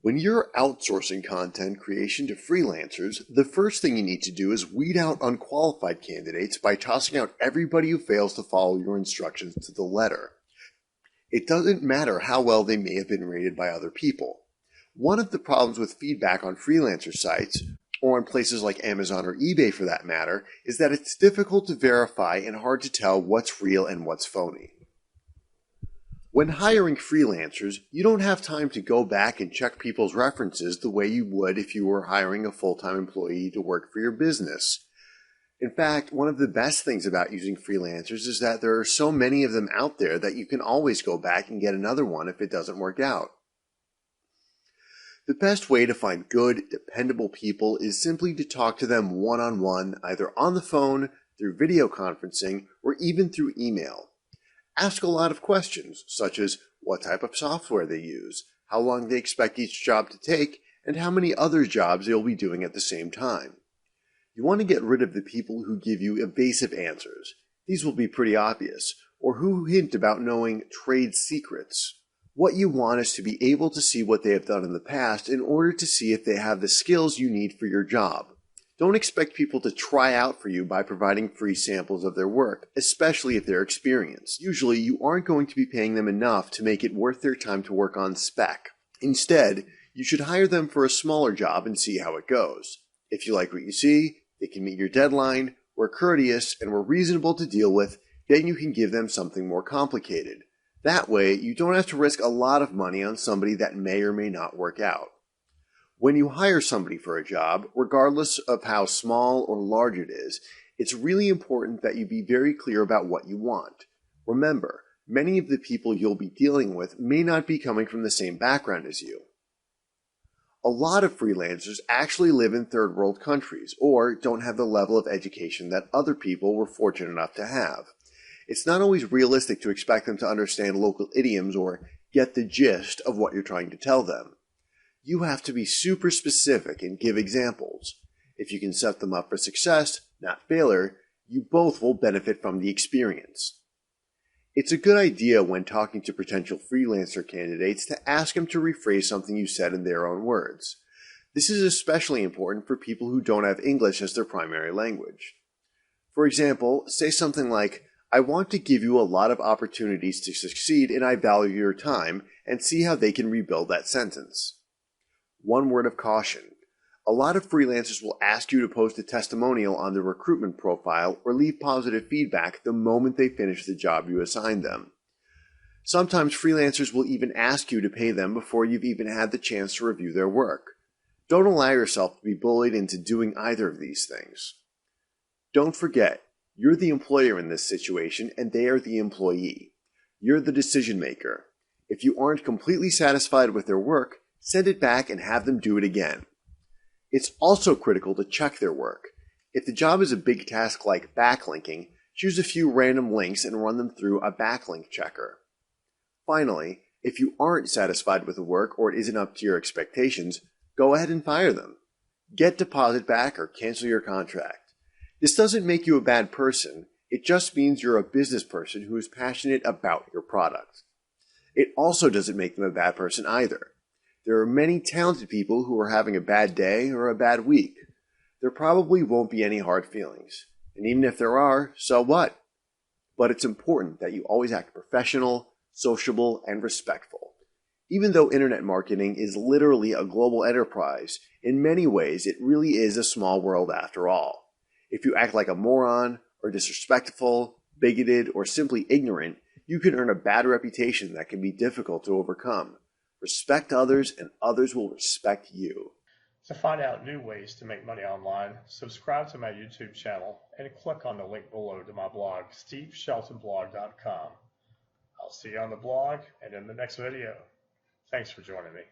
When you're outsourcing content creation to freelancers, the first thing you need to do is weed out unqualified candidates by tossing out everybody who fails to follow your instructions to the letter. It doesn't matter how well they may have been rated by other people. One of the problems with feedback on freelancer sites, or on places like Amazon or eBay for that matter, is that it's difficult to verify and hard to tell what's real and what's phony. When hiring freelancers, you don't have time to go back and check people's references the way you would if you were hiring a full-time employee to work for your business. In fact, one of the best things about using freelancers is that there are so many of them out there that you can always go back and get another one if it doesn't work out. The best way to find good, dependable people is simply to talk to them one-on-one, either on the phone, through video conferencing, or even through email. Ask a lot of questions, such as what type of software they use, how long they expect each job to take, and how many other jobs they'll be doing at the same time. You want to get rid of the people who give you evasive answers. These will be pretty obvious, or who hint about knowing trade secrets. What you want is to be able to see what they have done in the past in order to see if they have the skills you need for your job. Don't expect people to try out for you by providing free samples of their work, especially if they're experienced. Usually, you aren't going to be paying them enough to make it worth their time to work on spec. Instead, you should hire them for a smaller job and see how it goes. If you like what you see, they can meet your deadline, were courteous, and were reasonable to deal with, then you can give them something more complicated. That way, you don't have to risk a lot of money on somebody that may or may not work out. When you hire somebody for a job, regardless of how small or large it is, it's really important that you be very clear about what you want. Remember, many of the people you'll be dealing with may not be coming from the same background as you. A lot of freelancers actually live in third world countries or don't have the level of education that other people were fortunate enough to have. It's not always realistic to expect them to understand local idioms or get the gist of what you're trying to tell them. You have to be super specific and give examples. If you can set them up for success, not failure, you both will benefit from the experience. It's a good idea when talking to potential freelancer candidates to ask them to rephrase something you said in their own words. This is especially important for people who don't have English as their primary language. For example, say something like, "I want to give you a lot of opportunities to succeed and I value your time," and see how they can rebuild that sentence. One word of caution. A lot of freelancers will ask you to post a testimonial on their recruitment profile or leave positive feedback the moment they finish the job you assigned them. Sometimes freelancers will even ask you to pay them before you've even had the chance to review their work. Don't allow yourself to be bullied into doing either of these things. Don't forget, you're the employer in this situation and they are the employee. You're the decision maker. If you aren't completely satisfied with their work, send it back and have them do it again. It's also critical to check their work. If the job is a big task like backlinking, choose a few random links and run them through a backlink checker. Finally, if you aren't satisfied with the work or it isn't up to your expectations, go ahead and fire them. Get deposit back or cancel your contract. This doesn't make you a bad person. It just means you're a business person who is passionate about your product. It also doesn't make them a bad person either. There are many talented people who are having a bad day or a bad week. There probably won't be any hard feelings. And even if there are, so what? But it's important that you always act professional, sociable, and respectful. Even though internet marketing is literally a global enterprise, in many ways it really is a small world after all. If you act like a moron, or disrespectful, bigoted, or simply ignorant, you can earn a bad reputation that can be difficult to overcome. Respect others, and others will respect you. To find out new ways to make money online, subscribe to my YouTube channel and click on the link below to my blog, SteveSheltonblog.com. I'll see you on the blog and in the next video. Thanks for joining me.